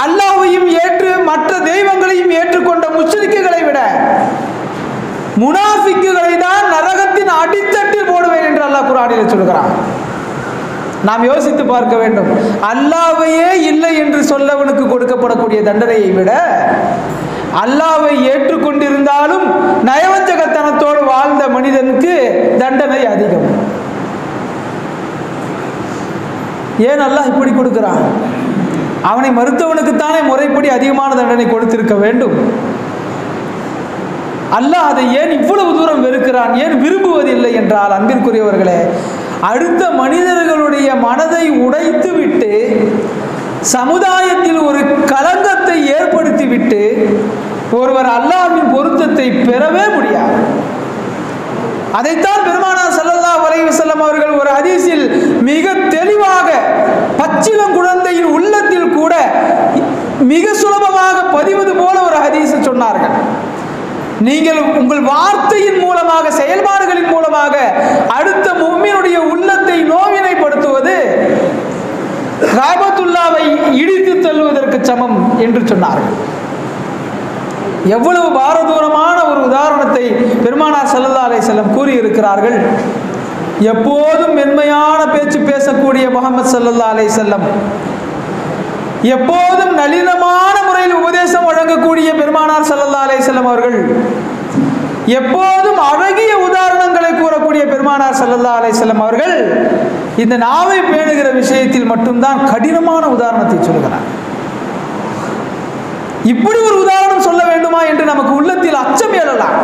அல்லாஹ்வையும் ஏற்று மற்ற தெய்வங்களையும் ஏற்றுக்கொண்ட முஷ்ரிக்குகளை விட முனாஃபிக்குகளை தான் நரகத்தின் அடித்தட்டில் போடுவேன் என்று அல்லாஹ் குர்ஆனில் சொல்கிறான். நாம் யோசித்து பார்க்க வேண்டும். அல்லாஹ்வையே இல்லை என்று சொல்லவனுக்கு கொடுக்கப்படக்கூடிய தண்டனையை விட அல்லாஹ்வை ஏற்றுக்கொண்டிருந்தாலும் நயவஞ்சகத்தனத்தோடு வாழ்ந்த மனிதனுக்கு தண்டனை அதிகம். ஏன் அல்லாஹ் இப்படி கொடுக்கிறான்? அவனை மறுத்தவனுக்குத்தானே முறைப்படி அதிகமான தண்டனை கொடுத்திருக்க வேண்டும். அல்லாஹ் அதை ஏன் இவ்வளவு தூரம் வெறுக்கிறான், ஏன் விரும்புவதில்லை என்றால், அன்பிற்குரியவர்களே, அடுத்த மனிதர்களுடைய மனதை உடைத்து விட்டு சமுதாயத்தில் ஒரு களங்கத்தை ஏற்படுத்திவிட்டு ஒருவர் அல்லாஹ்வின் பொருத்தத்தை பெறவே முடியாது. அதைத்தான் பெருமானார் ஸல்லல்லாஹு அலைஹி வஸல்லம் அவர்கள் ஒரு ஹதீஸில் மிக தெளிவாக, பச்சிளம் குழந்தையின் உள்ளத்தில் கூட மிக சுலபமாக பதிவது போல ஒரு ஹதீஸ் சொன்னார்கள். நீங்கள் உங்கள் வார்த்தையின் மூலமாக, செயல்பாடுகளின் மூலமாக அடுத்த முஃமினுடைய உள்ளத்தை நோவினைப்படுத்துவது காபத்துல்லாவை இடித்து தள்ளுவதற்கு சமம் என்று சொன்னார்கள். எவ்வளவு பாரதூரமான ஒரு உதாரணத்தை பெருமானார் ஸல்லல்லாஹு அலைஹி வஸல்லம் கூறியிருக்கிறார்கள். எப்போதும் மென்மையான பேச்சு பேசக்கூடிய முஹம்மது ஸல்லல்லாஹு அலைஹி வஸல்லம், எப்போதும் நளினமான முறையில் உபதேசம் வழங்கக்கூடிய பெருமானார் ஸல்லல்லாஹு அலைஹி வஸல்லம் அவர்கள், எப்போதும் அழகிய உதாரணங்களை கூறக்கூடிய பெருமானார் ஸல்லல்லாஹு அலைஹி வஸல்லம் அவர்கள் இந்த நாவை பேணுகிற விஷயத்தில் மட்டும்தான் கடினமான உதாரணத்தை சொல்கிறார். இப்படி ஒரு உதாரணம் சொல்ல வேண்டுமா என்று நமக்கு உள்ளத்தில் அச்சம் எழலாம்.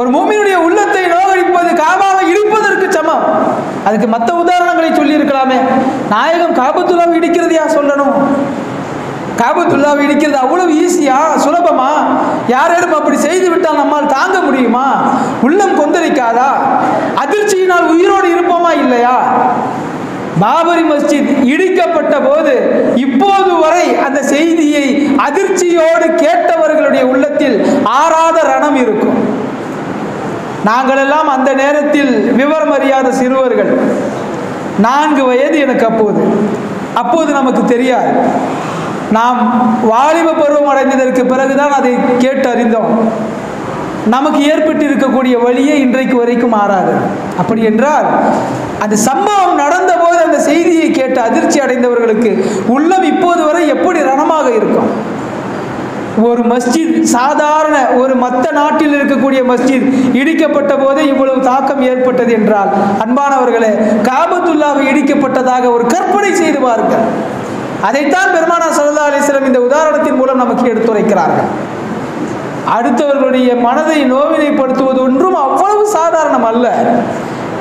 ஒரு முஃமினுடைய உள்ளத்தை நோகடிப்பது காபாவை இடிப்பதற்கு சமம். அதுக்கு மற்ற உதாரணங்களை சொல்லி இருக்கலாமே. நாயகம் காபத்துல்லாவை இடிக்கிறது யார் சொல்லணும்? காபத்துல்லாவை இடிக்கிறது அவ்வளவு ஈஸியா, சுலபமா? யாரேனும் அப்படி செய்து விட்டால் நம்மால் தாங்க முடியுமா? உள்ளம் கொந்தளிக்காதா? அதிர்ச்சியினால் உயிரோடு இருப்போமா இல்லையா? பாபரி மஸ்ஜித் இடிக்கப்பட்ட போது இப்போது வரை அந்த செய்தியை அதிர்ச்சியோடு கேட்டவர்களுடைய உள்ளத்தில் ஆறாத ரணம் இருக்கும். நாங்கள் எல்லாம் அந்த நேரத்தில் விவரம் அறியாத சிறுவர்கள். 4 வயது எனக்கு அப்போது நமக்கு தெரியாது. நாம் வாலிப பருவம் அடைந்ததற்கு பிறகுதான் அதை கேட்டு அறிந்தோம். நமக்கு ஏற்பட்டு இருக்கக்கூடிய வழியே இன்றைக்கு வரைக்கும் மாறாது. அப்படி என்றால் அந்த சம்பவம் நடந்த போது அந்த செய்தியை கேட்டு அதிர்ச்சி அடைந்தவர்களுக்கு உள்ளம் இப்போது வரை எப்படி ரணமாக இருக்கும்? ஒரு மஸ்ஜித், சாதாரண ஒரு மற்ற நாட்டில் இருக்கக்கூடிய மஸ்ஜித் இடிக்கப்பட்ட போதே இவ்வளவு தாக்கம் ஏற்பட்டது என்றால், அன்பானவர்களே, காபத்துல்லாவை இடிக்கப்பட்டதாக ஒரு கற்பனை செய்து பாருங்கள். அதைத்தான் பெருமானார் ஸல்லல்லாஹு அலைஹி வஸல்லம் இந்த உதாரணத்தின் மூலம் நமக்கு எடுத்துரைக்கிறார்கள். அடுத்தவர்களுடைய மனதை நோவினைப்படுத்துவது ஒன்றும் அவ்வளவு சாதாரணம் அல்ல.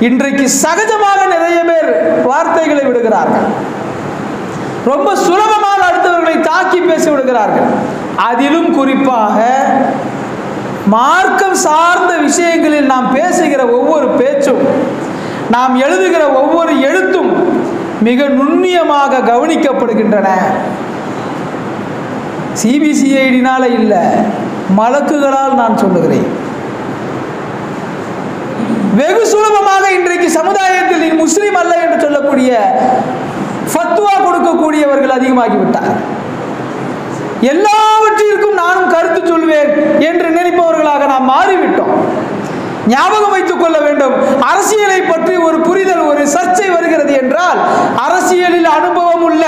இன்றைக்கு சகஜமாக நிறைய பேர் வார்த்தைகளை விடுகிறார்கள், ரொம்ப சுலபமாக அடுத்தவர்களை தாக்கி பேசி விடுகிறார்கள். அதிலும் குறிப்பாக மார்க்கம் சார்ந்த விஷயங்களில் நாம் பேசுகிற ஒவ்வொரு பேச்சும், நாம் எழுதுகிற ஒவ்வொரு எழுத்தும் மிக நுண்ணியமாக கவனிக்கப்படுகின்றன. சிபிசிஐடினால இல்ல, மலக்குகளால் நான் சொல்லுகிறேன். வெகு சுலபமாக இன்றைக்கு சமுதாயத்தில் நீ முஸ்லீம் அல்ல என்று சொல்லக்கூடிய ஃபத்வா கொடுக்கக்கூடியவர்கள் அதிகமாகிவிட்டார். எல்லாவற்றிற்கும் நானும் கருத்து சொல்வேன் என்று நினைப்பவர்களாக நாம் மாறிவிட்டோம். ஞாபகம் வைத்துக் கொள்ள வேண்டும், அரசியலை பற்றி ஒரு புரிதல், ஒரு சர்ச்சை வருகிறது என்றால் அரசியலில் அனுபவம் உள்ள,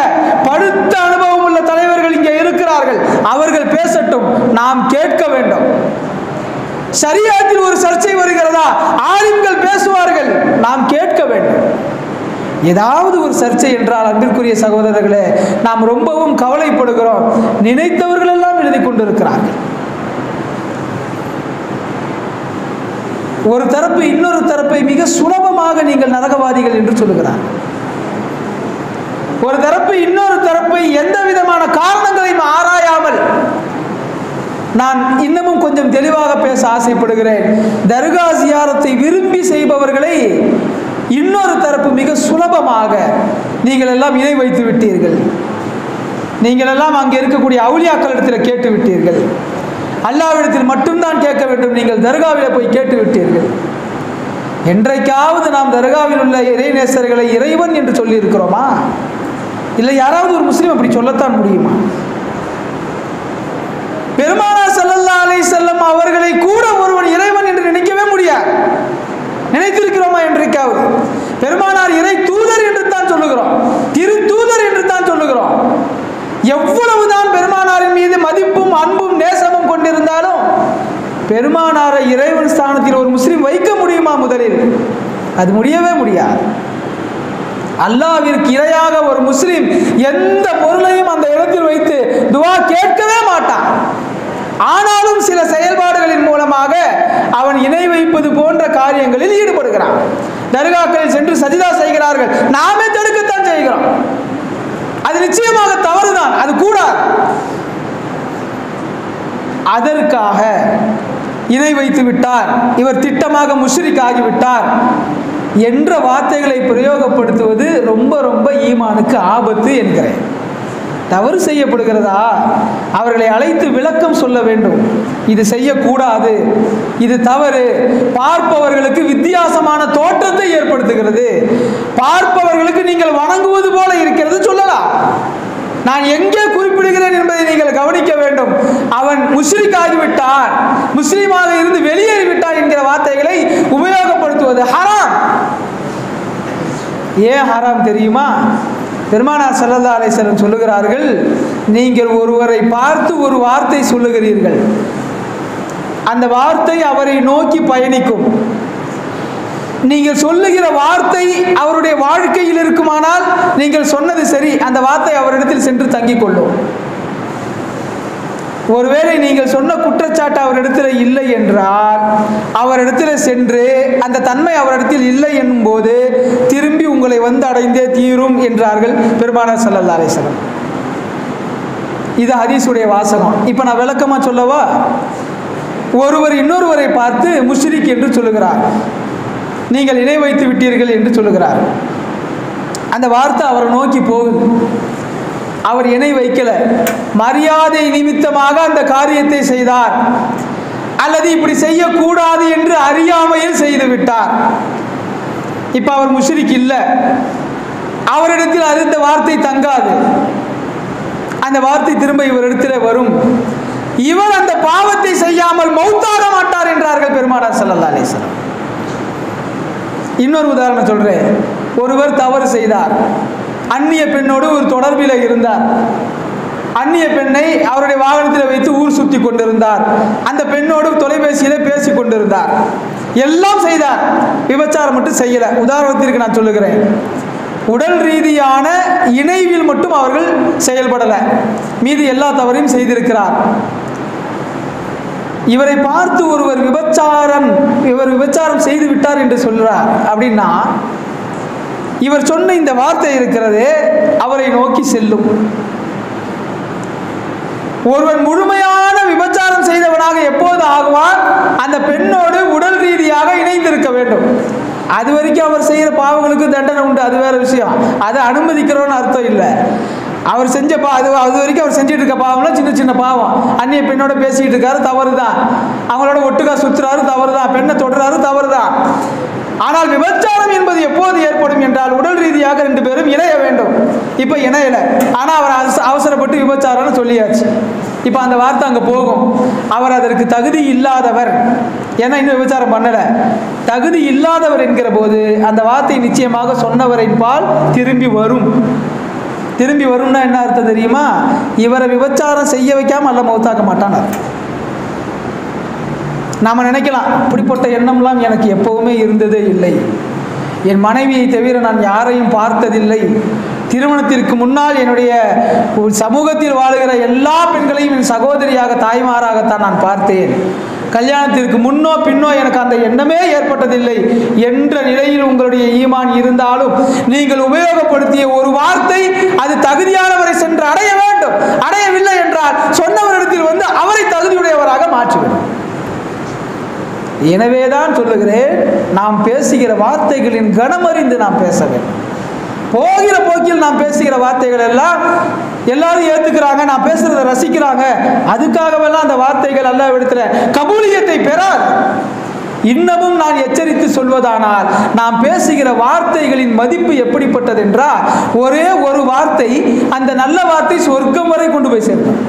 படுத்த அனுபவம் உள்ள தலைவர்கள் இங்கே இருக்கிறார்கள், அவர்கள் பேசட்டும், நாம் கேட்க வேண்டும். ஷரியத்தில் ஒரு சர்ச்சை வருகிறதா, ஆலிம்கள் பேசுவார்கள், நாம் கேட்க வேண்டும். ஏதாவது ஒரு சர்ச்சை என்றால் அன்பிற்குரிய சகோதரர்களே, நாம் ரொம்பவும் கவலைப்படுகிறோம். நினைத்தவர்கள் எல்லாம் எழுதி கொண்டிருக்கிறார்கள். ஒரு தரப்பு இன்னொரு தரப்பை மிக சுலபமாக நீங்கள் நரகவாதிகள் என்று சொல்லுகிறார். ஒரு தரப்பு இன்னொரு தரப்பை எந்த விதமான காரணங்களையும் ஆராயாமல், நான் இன்னமும் கொஞ்சம் தெளிவாக பேச ஆசைப்படுகிறேன். தர்கா ஜியாரத்தை விரும்பி செய்பவர்களை இன்னொரு தரப்பு மிக சுலபமாக, நீங்கள் எல்லாம் இணை வைத்து விட்டீர்கள், நீங்கள் எல்லாம் அங்கே இருக்கக்கூடிய அவுலியாக்கள் இடத்துல கேட்டு விட்டீர்கள், அல்லாஹ்விடத்தில் மட்டும்தான் கேட்க வேண்டும், நீங்கள் தர்காவில் போய் கேட்டு விட்டீர்கள். என்றைக்காவது நாம் தர்காவில் உள்ள இறைநேசர்களை இறைவன் என்று சொல்லி இருக்கிறோமா? இல்லை யாராவது ஒரு முஸ்லீம் அப்படி சொல்லத்தான் முடியுமா? பெருமானார் ஸல்லல்லாஹு அலைஹி வஸல்லம் அவர்களை கூட ஒருவன் இறைவன் என்று நினைக்கவே முடியாது. நினைத்திருக்கிறோமா என்றைக்காவது? பெருமானார் இறை தூதர் என்று தான் சொல்லுகிறோம், திரு தூதர் என்று தான் சொல்லுகிறோம். எவ்வளவுதான் பெருமானாரின் மீது மதிப்பும் அன்பும் நேசமும் கொண்டிருந்தாலும் பெருமானாரை இறைவன் ஸ்தானத்தில் ஒரு முஸ்லிம் வைக்க முடியுமா? முதலில் அது முடியவே முடியாது. அல்லாஹ்விற்கு இறையாக ஒரு முஸ்லிம் எந்த பொருளையும் அந்த இடத்தில் வைத்து துஆ கேட்கவே மாட்டான். ஆனாலும் சில செயல்பாடுகளின் மூலமாக அவன் இணை வைப்பது போன்ற காரியங்களில் ஈடுபடுகிறான். தர்காக்களில் சென்று சஜிதா செய்கிறார்கள், நாமே தடுக்கத்தான் செய்கிறோம். அது நிச்சயமாக தவறுதான், அது கூடாது. அதற்காக இணை வைத்து விட்டார், இவர் திட்டமாக முஷ்ரிக் ஆகிவிட்டார் என்ற வார்த்தைகளை பிரயோகப்படுத்துவது ரொம்ப ரொம்ப ஈமானுக்கு ஆபத்து என்கிறேன். தவறு செய்யப்படுகிறதா, அவர்களை அழைத்து விளக்கம் சொல்ல வேண்டும். இது செய்யக்கூடாது, இது தவறு, பார்ப்பவர்களுக்கு வித்தியாசமான தோற்றத்தை ஏற்படுத்துகிறது, பார்ப்பவர்களுக்கு நீங்கள் வணங்குவது போல இருக்கிறது சொல்லலாம். நான் எங்கே குறிப்பிடுகிறேன் என்பதை நீங்கள் கவனிக்க வேண்டும். அவன் முஷ்ரிக் ஆகிவிட்டான், முஸ்லீமாக இருந்து வெளியேறிவிட்டான் என்கிற வார்த்தைகளை உபயோகப்படுத்துவது ஹராம். ஏன் ஹராம் தெரியுமா? பெருமானார் ஸல்லல்லாஹு அலைஹி வஸல்லம் சொல்லுகிறார்கள், நீங்கள் ஒருவரை பார்த்து ஒரு வார்த்தை சொல்லுகிறீர்கள், அந்த வார்த்தை அவரை நோக்கி பயணிக்கும். நீங்கள் சொல்லுகிற வார்த்தை அவருடைய வாழ்க்கையில் இருக்குமானால் நீங்கள் சொன்னது சரி, அந்த வார்த்தை அவரிடத்தில் சென்று தங்கிக் கொள்ளும். ஒருவேளை நீங்கள் சொன்ன குற்றச்சாட்டு அவரிடத்தில் இல்லை என்றால் அவரிடத்தில் சென்று அந்த தன்மை அவரிடத்தில் இல்லை என்னும் போது திரும்பி உங்களை வந்து அடைந்தே தீரும் என்றார்கள் பெருமானார் ஸல்லல்லாஹு அலைஹி வஸல்லம். இது ஹதீஸுடைய வாசகம். இப்போ நான் விளக்கமாக சொல்லவா? ஒருவர் இன்னொருவரை பார்த்து முஷ்ரிக் என்று சொல்லுகிறார், நீங்கள் இணை வைத்து விட்டீர்கள் என்று சொல்லுகிறார். அந்த வார்த்தை அவரை நோக்கி போகுது, அவர் இணை வைக்கல, மரியாதை நிமித்தமாக அந்த காரியத்தை செய்தார், அல்லது இப்படி செய்யக்கூடாது என்று அறியாமையில் செய்து விட்டார். இப்ப அவர் முஷ்ரிக் இல்லை, அவரிடத்தில் அந்த வார்த்தை தங்காது, அந்த வார்த்தை திரும்ப இவரிடத்தில் வரும். இவர் அந்த பாவத்தை செய்யாமல் மௌத்தாக மாட்டார் என்றார்கள் பெருமானார் ஸல்லல்லாஹு அலைஹி வஸல்லம். இன்னொரு உதாரணம் சொல்றேன். ஒருவர் தவறு செய்தார், அந்நிய பெண்ணோடு ஒரு தொடர்பில் இருந்தார், அந்நிய பெண்ணை அவருடைய வாகனத்தில் வைத்து ஊர் சுற்றி கொண்டிருந்தார், அந்த பெண்ணோடு தொலைபேசியிலே பேசி கொண்டிருந்தார், எல்லாம் செய்தார், விபச்சாரம் மட்டும் செய்யல. உதாரணத்திற்கு நான் சொல்லுகிறேன், உடல் ரீதியான இணைவில் மட்டும் அவர்கள் செயல்படலை, மீது எல்லா தவறையும் செய்திருக்கிறார். இவரை பார்த்து ஒருவர் இவர் விபச்சாரம் செய்து விட்டார் என்று சொல்றார் அப்படின்னா, இவர் சொன்ன இந்த வார்த்தை இருக்கிறதே அவரை நோக்கி செல்லும். ஒருவன் முழுமையான விபச்சாரம் செய்தவனாக எப்போது ஆகுவான்? அந்த பெண்ணோடு உடல் ரீதியாக இணைந்திருக்க வேண்டும். அது வரைக்கும் அவர் செய்கிற பாவங்களுக்கு தண்டனை உண்டு, அது வேற விஷயம். அதை அனுமதிக்கிறோன்னு அர்த்தம் இல்லை. அவர் செஞ்ச அது வரைக்கும் அவர் செஞ்சுட்டு இருக்க பாவம்லாம் சின்ன சின்ன பாவம். அந்நிய பெண்ணோட பேசிக்கிட்டு இருக்காரு, தவறு தான். அவங்களோட ஒட்டுக்கா சுற்றுறாரு, தவறு தான். பெண்ணை தொடுறாரு, தவறு தான். ஆனால் விபச்சாரம் என்பது எப்போது ஏற்படும் என்றால் உடல் ரீதியாக 2 பேரும் இணைய வேண்டும். இப்போ இணையலை, ஆனால் அவர் அவசரப்பட்டு விபச்சாரம்னு சொல்லியாச்சு. இப்போ அந்த வார்த்தை அங்கே போகும். அவர் அதற்கு தகுதி இல்லாதவர், ஏன்னா இன்னும் விபச்சாரம் பண்ணலை. தகுதி இல்லாதவர் என்கிற போது அந்த வார்த்தை நிச்சயமாக சொன்னவரின் பால் திரும்பி வரும். திரும்பி வரும்னா என்ன அர்த்தம் தெரியுமா? இவரை விபச்சாரம் செய்ய வைக்காம அல்ல மௌத்தாக்க மாட்டான். நாம் நினைக்கலாம், அப்படிப்பட்ட எண்ணம்லாம் எனக்கு எப்பவுமே இருந்ததே இல்லை, என் மனைவியை தவிர நான் யாரையும் பார்த்ததில்லை, திருமணத்திற்கு முன்னால் என்னுடைய சமூகத்தில் வாழுகிற எல்லா பெண்களையும் என் சகோதரியாக தாய்மாராகத்தான் நான் பார்த்தேன், கல்யாணத்திற்கு முன்னோ பின்னோ எனக்கு அந்த எண்ணமே ஏற்பட்டதில்லை என்ற நிலையில் உங்களுடைய ஈமான் இருந்தாலும் நீங்கள் உபயோகப்படுத்திய ஒரு வார்த்தை அது தகுதியானவரை சென்று அடைய வேண்டும். அடையவில்லை என்றால் சொன்னவரிடத்தில் வந்து அவரை தகுதியுடையவராக மாற்றிவிடும். எனவேதான் சொல்லுகிறேன், நாம் பேசுகிற வார்த்தைகளின் கனமறிந்து நாம் பேச வேண்டும். போகிற போக்கில் நாம் பேசுகிற வார்த்தைகள் எல்லாம் எல்லாரும் ஏத்துக்கிறாங்க, நான் பேசுறதை ரசிக்கிறாங்க, அதுக்காகவெல்லாம் அந்த வார்த்தைகள் அல்லாஹ்விடத்தில் கபூலியத்தை பெறாது. இன்னமும் நான் எச்சரித்து சொல்வதானால், நாம் பேசுகிற வார்த்தைகளின் மதிப்பு எப்படிப்பட்டது என்றால், ஒரே ஒரு வார்த்தை, அந்த நல்ல வார்த்தை சொர்க்கம் வரை கொண்டு போய் சேர்க்கும்.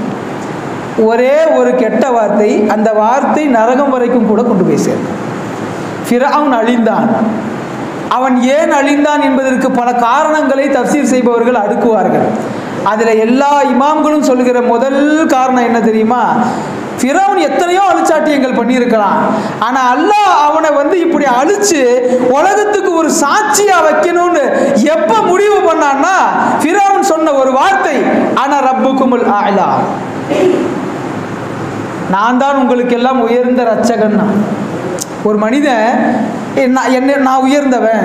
ஒரே ஒரு கெட்ட வார்த்தை, அந்த வார்த்தை நரகம் வரைக்கும் கூட கொண்டு போய் சேர்க்கும். ஃபிரௌன் அழிந்தான். அவன் ஏன் அழிந்தான் என்பதற்கு பல காரணங்களை தஃசீர் செய்பவர்கள் அடுக்குவார்கள். அதில் எல்லா இமாம்களும் சொல்கிற முதல் காரணம் என்ன தெரியுமா? ஃபிரௌன் எத்தனையோ அழிச்சாட்டியங்கள் பண்ணியிருக்கலாம், ஆனால் அல்லாஹ் அவனை வந்து இப்படி அழிச்சு உலகத்துக்கு ஒரு சாட்சியா வைக்கணும்னு எப்ப முடிவு பண்ணான்னா, ஃபிரௌன் சொன்ன ஒரு வார்த்தை, அன ரப்புக்குமுல் அலா, நான் தான் உங்களுக்கு எல்லாம் உயர்ந்த ரட்சகன். ஒரு மனிதன் நான் உயர்ந்தவன்,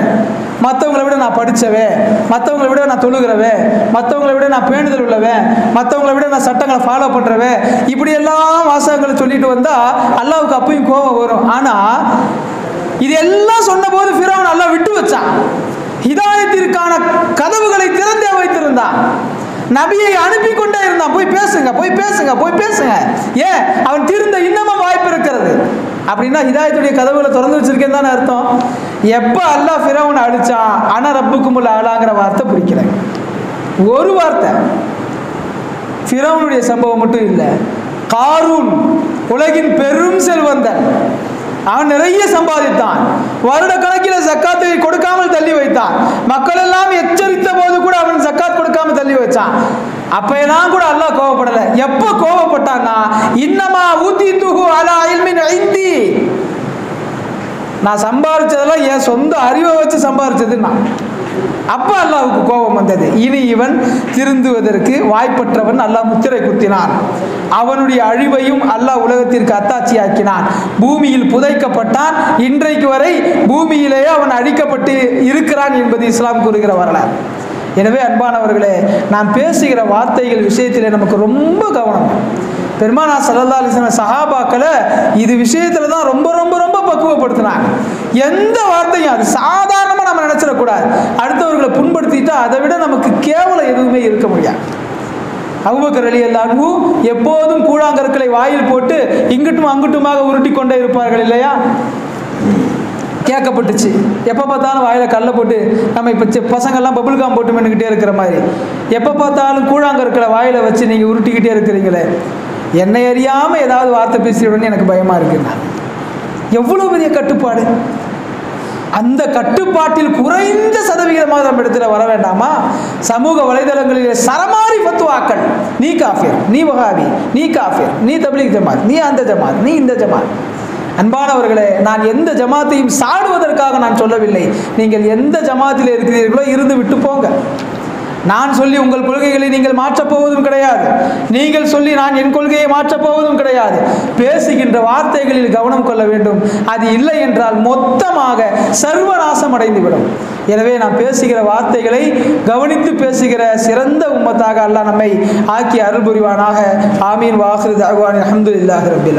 மற்றவங்களை விட நான் படித்தவன், மற்றவங்களை விட நான் தொழுகிறவன், மற்றவங்களை விட நான் பேணுதல் உள்ளவன், மற்றவங்களை விட நான் சட்டங்களை ஃபாலோ பண்ணுறவன், இப்படியெல்லாம் வாசகங்களை சொல்லிட்டு வந்தால் அல்லாவுக்கு அப்பயும் கோபம் வரும். ஆனால் இது எல்லாம் சொன்ன போது ஃபிரௌன் அல்லாஹ் விட்டு வச்சான். ஹிதாயத்திற்கான கதவுகளை திறந்தே வைத்திருந்தான். நபியை அனுப்பி கொண்டே இருந்தான், போய் பேசுங்க, போய் பேசுங்க, போய் பேசுங்க. ஏன்? அவன் திருந்த இன்னமும் வாய்ப்பு இருக்கிறது. அப்படின்னா ஹிதாயத்துடைய கதவுகளை திறந்து வச்சிருக்கேன்னு தானே அர்த்தம். எப்போ அல்லாஹ் ஃபிரௌனை அழிச்சான், அன ரப்புக்குமுல் அலாங்கிற வார்த்தை பிடிக்கல. ஒரு வார்த்தை. ஃபிரௌனுடைய சம்பவம் மட்டும் இல்லை, காரூன் உலகின் பெரும் செல்வந்தன், அவன் நிறைய சம்பாதித்தான், வருட கணக்கில் ஜக்காத்தை கொடுக்காமல் தள்ளி வைத்தான், மக்கள் எல்லாம் எச்சரித்த போது கூட அவன் ஜக்காத் கொடுக்காமல் தள்ளி வச்சான். அப்பெல்லாம் கூட அல்லாஹ் கோபப்படலை. எப்போ கோபப்பட்டான்னா, இன்னமா ஊத்திதுஹு அலா இல்மின் இந்தி, நான் சம்பாதிச்சதெல்லாம் என் சொந்த அறிவை வச்சு சம்பாதிச்சதுன்னா அப்போ அல்லாஹ்வுக்கு கோபம் வந்தது. இனி இவன் திருந்துவதற்கு வாய்ப்பற்றவன் அல்லாஹ் முத்திரை குத்தினான். அவனுடைய அழிவையும் அல்லாஹ் உலகத்திற்கு அத்தாட்சியாக்கினான். பூமியில் புதைக்கப்பட்டான். இன்றைக்கு வரை பூமியிலேயே அவன் அழிக்கப்பட்டு இருக்கிறான் என்பது இஸ்லாம் கூறுகிற வரலாறு. எனவே அன்பானவர்களே, நாம் பேசுகிற வார்த்தைகள் விஷயத்தில் நமக்கு ரொம்ப கவனம். பெருமானார் ஸல்லல்லாஹு அலைஹி வஸல்லம் சஹாபாக்களை இது விஷயத்தில் தான் ரொம்ப ரொம்ப ரொம்ப பக்குவப்படுத்தினாங்க. எந்த வார்த்தையும் அது சாதாரணமாக நம்ம நினச்சிடக்கூடாது. அடுத்தவர்களை புண்படுத்திட்டா அதை விட நமக்கு கேவலம் எதுவுமே இருக்க முடியாது. அபூபக்கர் ரலியல்லாஹு அன்ஹு எப்போதும் கூழாங்கற்களை வாயில் போட்டு இங்கிட்டும் அங்கிட்டுமாக உருட்டி கொண்டே இருப்பார்கள் இல்லையா? கேட்கப்பட்டுச்சு, எப்போ பார்த்தாலும் வாயில் கல்லை போட்டு, நம்ம இப்போ பசங்கள்லாம் பபுள்காம் போட்டு மென்னுக்கிட்டே இருக்கிற மாதிரி எப்போ பார்த்தாலும் கூழாங்கற்களை வாயில் வச்சு நீங்கள் உருட்டிக்கிட்டே இருக்கிறீங்களே, என்னை அறியாமல் ஏதாவது வார்த்தை பேசிடுன்னு எனக்கு பயமாக இருக்குன்னா. எவ்வளோ பெரிய கட்டுப்பாடு! அந்த கட்டுப்பாட்டில் குறைந்த சதவிகிதமாக நம்ம இடத்துல வர வேண்டாமா? சமூக வலைதளங்களில் சரமாரி ஃபத்வாக்கள், நீ காஃபிர், நீ வஹாபி, நீ காஃபிர், நீ தப்லீக் ஜமாத், நீ அந்த ஜமாத், நீ இந்த ஜமாத். அன்பானவர்களே, நான் எந்த ஜமாத்தையும் சாடுவதற்காக நான் சொல்லவில்லை. நீங்கள் எந்த ஜமாத்தில் இருக்கிறீர்களோ இருந்து விட்டு போங்க. நான் சொல்லி உங்கள் கொள்கைகளை நீங்கள் மாற்றப் போவதும் கிடையாது, நீங்கள் சொல்லி நான் என் கொள்கையை மாற்றப் போவதும் கிடையாது. பேசுகின்ற வார்த்தைகளில் கவனம் கொள்ள வேண்டும். அது இல்லை என்றால் மொத்தமாக சர்வநாசம் அடைந்துவிடும். எனவே நாம் பேசுகிற வார்த்தைகளை கவனித்து பேசுகிற சிறந்த உம்மத்தாக அல்லாஹ் நம்மை ஆக்கி அருள் புரிவானாக. ஆமீன். வாஹிரு தஅவானா அல்ஹம்துலில்லாஹி ரப்பில் ஆலமீன்.